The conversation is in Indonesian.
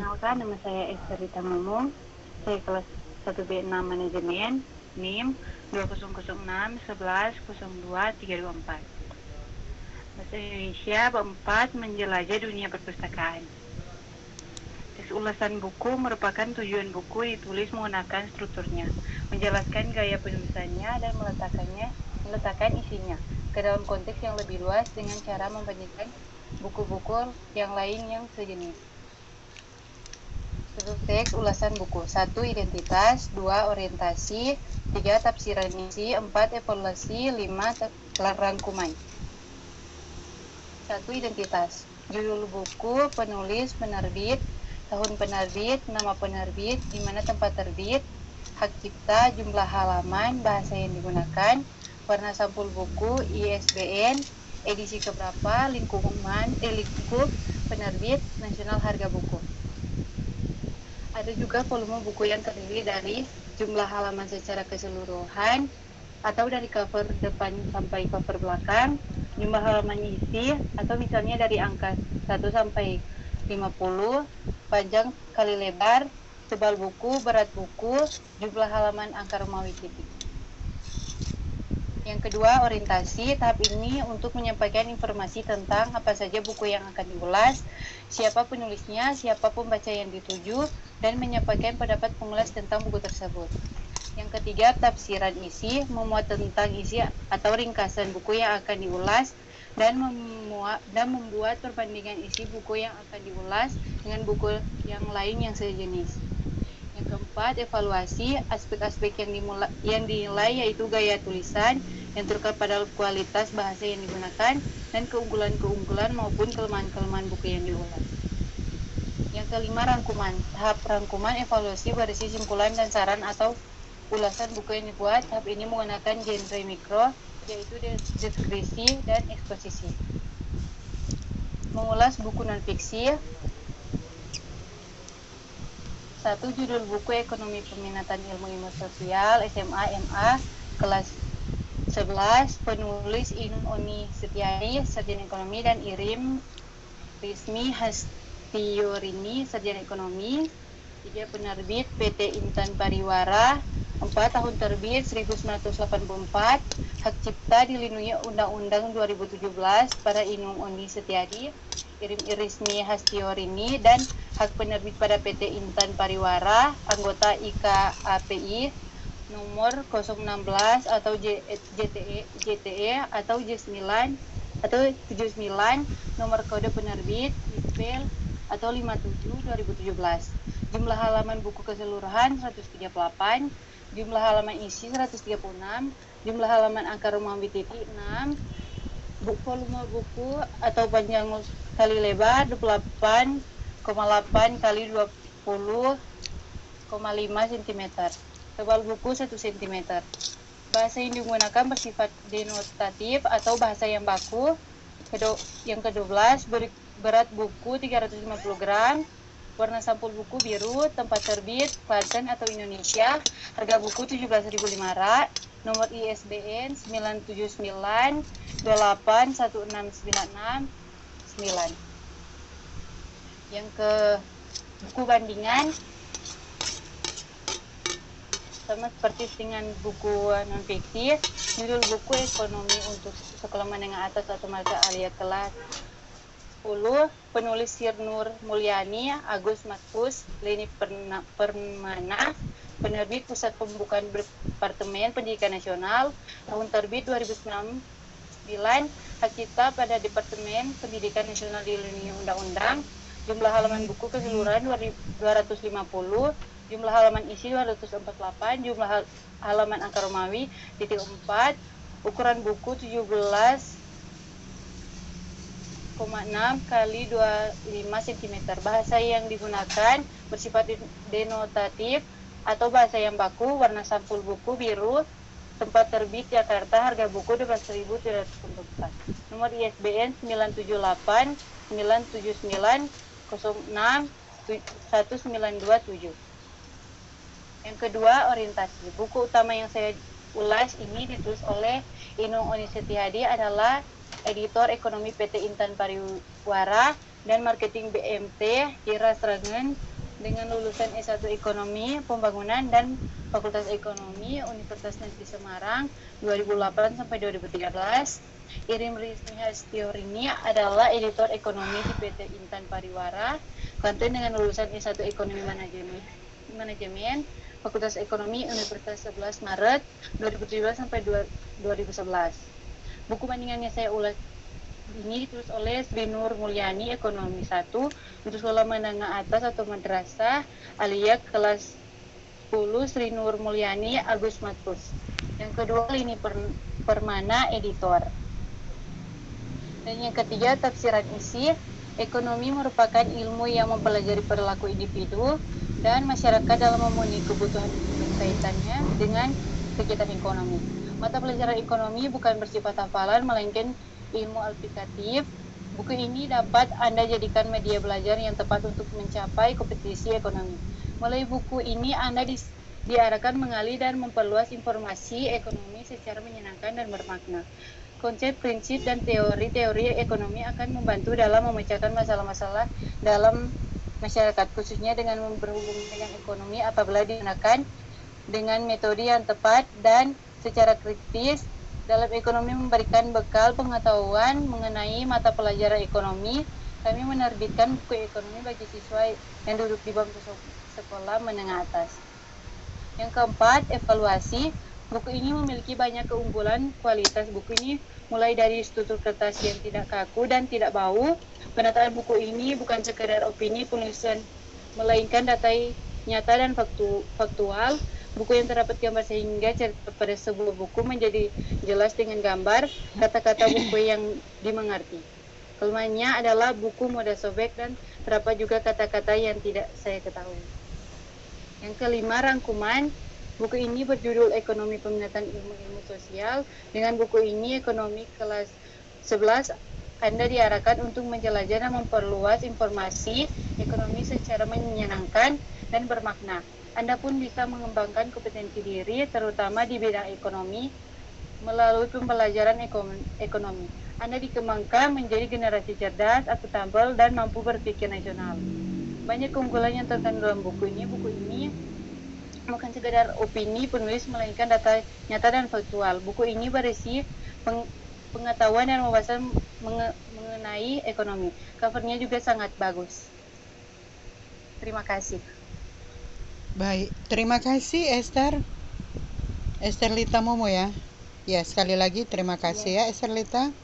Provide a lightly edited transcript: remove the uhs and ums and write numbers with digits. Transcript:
Perkenalkan, nama saya Esterita Mumung. Saya kelas 1B6 Manajemen, NIM 2006110224. Bahasa Indonesia bab 4, menjelajah dunia perpustakaan. Tes ulasan buku merupakan tujuan buku ditulis menggunakan strukturnya, menjelaskan gaya penulisannya dan meletakkan isinya ke dalam konteks yang lebih luas dengan cara membandingkan buku-buku yang lain yang sejenis. Struktur teks ulasan buku: 1. Identitas, 2. Orientasi, 3. Tafsiran isi, 4. Evaluasi, 5. Rangkuman. 1. Identitas. Judul buku, penulis, penerbit, tahun penerbit, nama penerbit, di mana tempat terbit, hak cipta, jumlah halaman, bahasa yang digunakan, warna sampul buku, ISBN, edisi keberapa, lingkup penerbit, nasional harga buku. Ada juga volume buku yang terdiri dari jumlah halaman secara keseluruhan atau dari cover depan sampai cover belakang, jumlah halaman isi atau misalnya dari angka 1 sampai 50, panjang kali lebar, tebal buku, berat buku, jumlah halaman angka Romawi titik. Yang kedua, orientasi. Tahap ini untuk menyampaikan informasi tentang apa saja buku yang akan diulas, siapa penulisnya, siapa pembaca yang dituju, dan menyampaikan pendapat pengulas tentang buku tersebut. Yang ketiga, tafsiran isi, memuat tentang isi atau ringkasan buku yang akan diulas dan membuat perbandingan isi buku yang akan diulas dengan buku yang lain yang sejenis. Yang keempat, evaluasi. Aspek-aspek yang dinilai yaitu gaya tulisan yang terkait pada kualitas bahasa yang digunakan dan keunggulan-keunggulan maupun kelemahan-kelemahan buku yang diulas. Yang kelima, rangkuman. Tahap rangkuman evaluasi berisi simpulan dan saran atau ulasan buku yang dibuat. Tahap ini menggunakan genre mikro, yaitu deskripsi dan eksposisi. Mengulas buku non-fiksi. 1. Judul buku Ekonomi Peminatan Ilmu Sosial, SMA, MA, kelas 11, penulis Inung Oni Setiadi, sarjana ekonomi, dan Irim Rismi Hastiorini, sarjana ekonomi. 3. Penerbit PT Intan Pariwara. 4. Tahun terbit 1984. Hak cipta dilindungi Undang-Undang 2017 pada Inung Oni Setiadi, Irim Rismi Hastiorini, dan hak penerbit pada PT Intan Pariwara, anggota IKAPI nomor 016 atau JTE atau J9 atau 79, nomor kode penerbit ISBN atau 57 2017. Jumlah halaman buku keseluruhan 138, jumlah halaman isi 136, jumlah halaman angka Romawi titik 6, volume buku atau panjang kali lebar 28,8 kali 20,5 cm, tebal buku 1 cm. Bahasa yang digunakan bersifat denotatif atau bahasa yang baku. Yang ke-12, berat buku 350 gram, warna sampul buku biru, tempat terbit Klaten atau Indonesia, harga buku 17.500, nomor ISBN 979281696. Yang ke buku bandingan, sama seperti dengan buku non-fiksi. Judul buku Ekonomi untuk Sekolah Menengah Atas atau Mata Alia kelas 10, penulis Sirnur Mulyani, Agus Matkus, Leni Permana, penerbit Pusat Pembukaan Departemen Pendidikan Nasional, tahun terbit 2009, hak cipta pada Departemen Pendidikan Nasional dilindungi Undang-Undang. Jumlah halaman buku keseluruhan 250, jumlah halaman isi 248, jumlah halaman angka Romawi titik 4, ukuran buku 17,6 kali 25 cm. Bahasa yang digunakan bersifat denotatif atau bahasa yang baku, warna sampul buku biru, tempat terbit Jakarta, harga buku 12.344, nomor ISBN 978 979 06 1927. Yang kedua, orientasi. Buku utama yang saya ulas ini ditulis oleh Inung Oni Setiadi, adalah editor ekonomi PT Intan Pariwara dan marketing BMT Ira Sragen dengan lulusan S1 Ekonomi Pembangunan dan Fakultas Ekonomi Universitas Negeri Semarang 2008 sampai 2013. Irim Rizmi Hastiorini adalah editor ekonomi di PT Intan Pariwara, Banten dengan lulusan S1 Ekonomi Manajemen Fakultas Ekonomi Universitas 11 Maret 2017 sampai 2011. Buku bandingan yang saya ulas ini ditulis oleh Sri Nur Mulyani, Ekonomi 1, untuk sekolah menengah atas atau madrasah, alia kelas 10, Sri Nur Mulyani, Agus Matus. Yang kedua, Lini Permana, editor. Dan yang ketiga, tafsiran isi. Ekonomi merupakan ilmu yang mempelajari perilaku individu dan masyarakat dalam memenuhi kebutuhan berkaitannya dengan kegiatan ekonomi. Mata pelajaran ekonomi bukan bersifat hafalan, melainkan ilmu aplikatif. Buku ini dapat Anda jadikan media belajar yang tepat untuk mencapai kompetisi ekonomi. Melalui buku ini Anda diarahkan mengali dan memperluas informasi ekonomi secara menyenangkan dan bermakna. Konsep, prinsip, dan teori-teori ekonomi akan membantu dalam memecahkan masalah-masalah dalam masyarakat, khususnya dengan berhubungan dengan ekonomi apabila digunakan dengan metode yang tepat dan secara kritis. Dalam ekonomi memberikan bekal pengetahuan mengenai mata pelajaran ekonomi. Kami menerbitkan buku ekonomi bagi siswa yang duduk di bangku sekolah menengah atas. Yang keempat, evaluasi. Buku ini memiliki banyak keunggulan. Kualitas buku ini mulai dari struktur kertas yang tidak kaku dan tidak bau. Penataan buku ini bukan sekedar opini penulisan, melainkan data nyata dan faktual. Buku yang terdapat gambar sehingga cerita pada sebuah buku menjadi jelas dengan gambar, kata-kata buku yang dimengerti. Kelemahannya adalah buku mudah sobek dan terdapat juga kata-kata yang tidak saya ketahui. Yang kelima, rangkuman. Buku ini berjudul Ekonomi Peminatan Ilmu-Ilmu Sosial. Dengan buku ini, ekonomi kelas 11, Anda diarahkan untuk menjelajah dan memperluas informasi ekonomi secara menyenangkan dan bermakna. Anda pun bisa mengembangkan kompetensi diri, terutama di bidang ekonomi, melalui pembelajaran ekonomi. Anda dikembangkan menjadi generasi cerdas, akuntabel, dan mampu berpikir nasional. Banyak keunggulan yang terkandung dalam buku ini. Buku ini bukan sekedar opini penulis, melainkan data nyata dan faktual. Buku ini berisi pengetahuan dan wawasan mengenai ekonomi. Covernya juga sangat bagus. Terima kasih. Baik, terima kasih Esther Lita Momo ya. Ya, sekali lagi terima kasih ya Esther Lita.